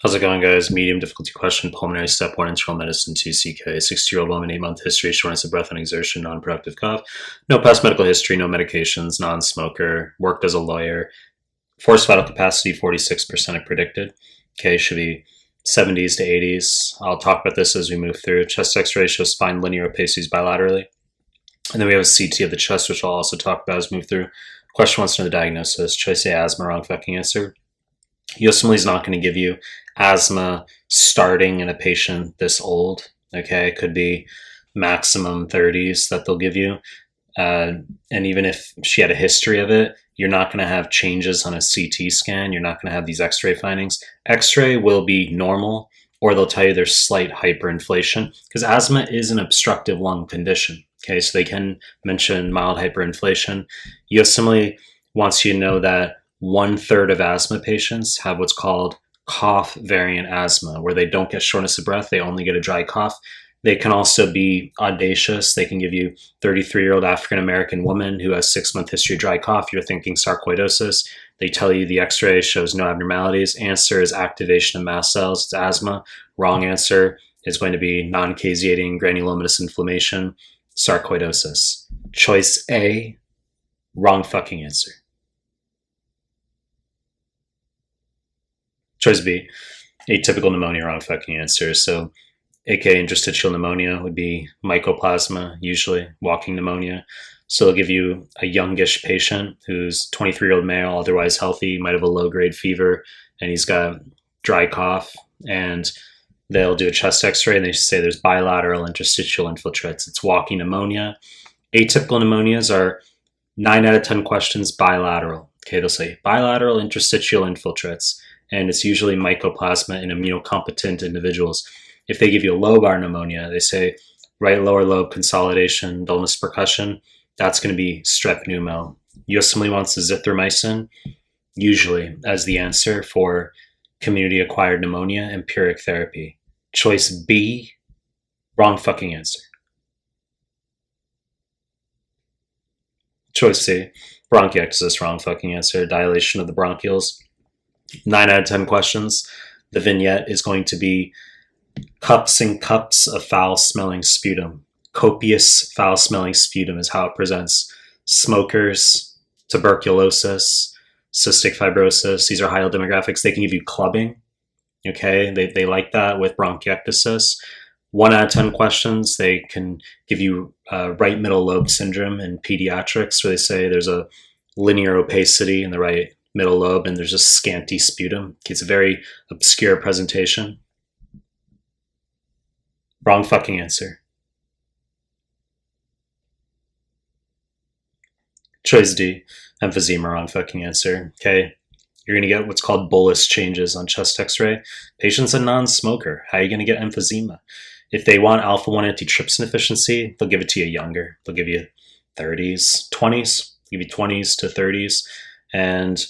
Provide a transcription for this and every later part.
How's it going, guys? Medium difficulty question, pulmonary step 1, internal medicine 2 CK, 60-year-old woman, 8-month history, shortness of breath and exertion, non-productive cough, no past medical history, no medications, non-smoker, worked as a lawyer, forced vital capacity 46% predicted. Okay, should be 70s to 80s. I'll talk about this as we move through. Chest x-ray shows fine linear opacities bilaterally. And then we have a CT of the chest, which I'll also talk about as we move through. Question wants to know the diagnosis. Choice A, asthma, wrong fucking answer. USMLE is not going to give you asthma starting in a patient this old. Okay, it could be maximum 30s that they'll give you. And even if she had a history of it, you're not going to have changes on a CT scan. You're not going to have these x-ray findings. X-ray will be normal, or they'll tell you there's slight hyperinflation, because asthma is an obstructive lung condition. Okay, so they can mention mild hyperinflation. USMLE wants you to know that 1/3 of asthma patients have what's called cough variant asthma, where they don't get shortness of breath, they only get a dry cough. They can also be audacious. They can give you 33-year-old African-American woman who has 6-month history of dry cough. You're thinking sarcoidosis. They tell you the x-ray shows no abnormalities. Answer is activation of mast cells. It's asthma. Wrong answer is going to be non-caseating granulomatous inflammation, sarcoidosis. Choice A, wrong fucking answer. Choice B, atypical pneumonia, wrong fucking answer. So aka interstitial pneumonia would be mycoplasma, usually walking pneumonia. So they'll give you a youngish patient who's 23-year-old male, otherwise healthy, might have a low-grade fever, and he's got dry cough, and they'll do a chest x-ray and they say there's bilateral interstitial infiltrates. It's walking pneumonia. Atypical pneumonias are 9 out of 10 questions bilateral. Okay, they'll say bilateral interstitial infiltrates, and it's usually mycoplasma in immunocompetent individuals. If they give you a lobar pneumonia, they say right lower lobe consolidation, dullness percussion, that's going to be strep pneumo. USMLE wants azithromycin, usually, as the answer for community-acquired pneumonia, empiric therapy. Choice B, wrong fucking answer. Choice C, bronchiectasis, wrong fucking answer. Dilation of the bronchioles. 9 out of 10 questions. The vignette is going to be cups and cups of foul-smelling sputum. Copious foul-smelling sputum is how it presents. Smokers, tuberculosis, cystic fibrosis, these are high demographics. They can give you clubbing. Okay, they like that with bronchiectasis. 1 out of 10 questions, they can give you right middle lobe syndrome in pediatrics, where they say there's a linear opacity in the right middle lobe and there's a scanty sputum. It's a very obscure presentation. Wrong fucking answer. Choice D, emphysema, wrong fucking answer. Okay, you're going to get what's called bullous changes on chest x-ray. Patient's a non-smoker. How are you going to get emphysema? If they want alpha-1 antitrypsin deficiency, they'll give it to you younger. They'll give you 30s, 20s, give you 20s to 30s, and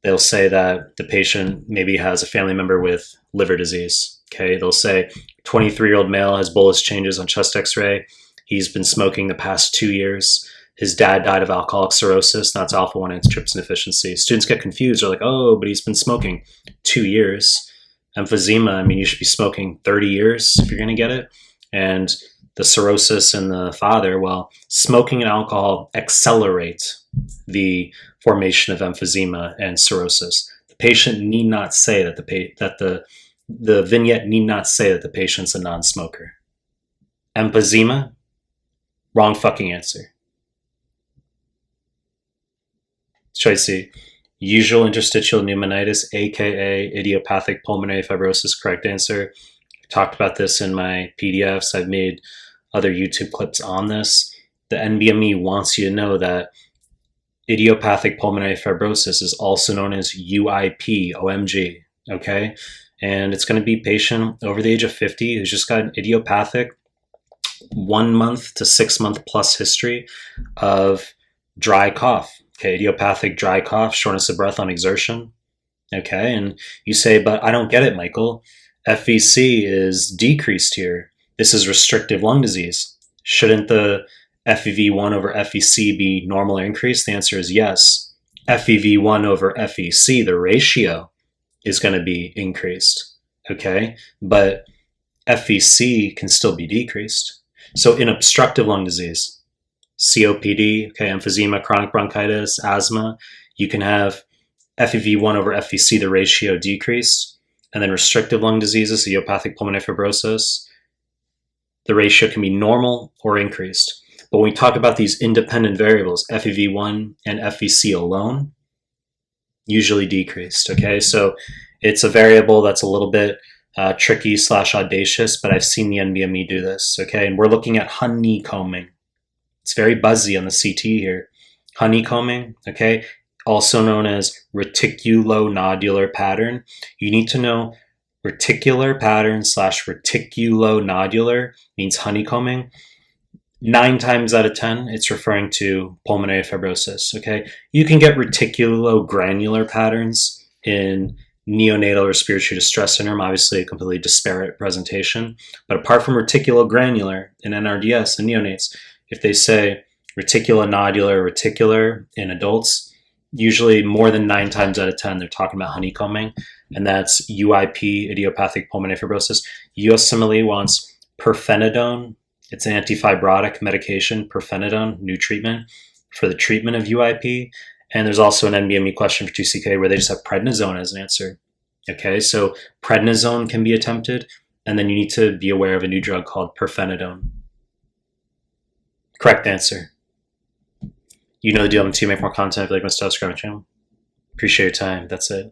they'll say that the patient maybe has a family member with liver disease. Okay, they'll say 23-year-old male has bullous changes on chest x-ray. He's been smoking the past 2 years. His dad died of alcoholic cirrhosis. That's alpha-1 antitrypsin deficiency. Students get confused. They're like, oh, but he's been smoking 2 years. Emphysema, I mean, you should be smoking 30 years if you're going to get it. And the cirrhosis in the father, well, smoking and alcohol accelerate the formation of emphysema and cirrhosis. The patient need not say that the vignette need not say that the patient's a non-smoker. Emphysema, wrong fucking answer. Choice C, usual interstitial pneumonitis, aka idiopathic pulmonary fibrosis, correct answer. I talked about this in my PDFs. I've made other YouTube clips on this. The NBME wants you to know that idiopathic pulmonary fibrosis is also known as UIP, OMG, okay? And it's going to be a patient over the age of 50 who's just got an idiopathic 1 month to 6 month plus history of dry cough. Okay, idiopathic dry cough, shortness of breath on exertion. Okay, and you say, but I don't get it, Michael. FVC is decreased here. This is restrictive lung disease. Shouldn't the FEV1 over FVC be normal or increased? The answer is yes. FEV1 over FVC, the ratio, is going to be increased. okay? But FVC can still be decreased. So in obstructive lung disease, COPD, okay, emphysema, chronic bronchitis, asthma, you can have FEV1 over FVC, the ratio decreased. And then restrictive lung diseases, idiopathic pulmonary fibrosis, the ratio can be normal or increased. But when we talk about these independent variables, FEV1 and FVC alone, usually decreased, okay? So it's a variable that's a little bit tricky / audacious, but I've seen the NBME do this, okay? And we're looking at honeycombing. It's very buzzy on the CT here. Honeycombing, okay? Also known as reticulonodular pattern. You need to know reticular pattern / reticulonodular means honeycombing. 9 times out of 10, it's referring to pulmonary fibrosis, okay? You can get reticulogranular patterns in neonatal respiratory distress syndrome, obviously a completely disparate presentation. But apart from reticulogranular in NRDS and neonates, if they say reticulonodular, reticular in adults, usually more than 9 times out of 10, they're talking about honeycombing, and that's UIP, idiopathic pulmonary fibrosis. USMLE wants pirfenidone. It's an antifibrotic medication, pirfenidone, new treatment for the treatment of UIP. And there's also an NBME question for 2CK where they just have prednisone as an answer. Okay, so prednisone can be attempted, and then you need to be aware of a new drug called pirfenidone. Correct answer. You know the deal. I'm to make more content. If you like my stuff, subscribe to my channel. Appreciate your time. That's it.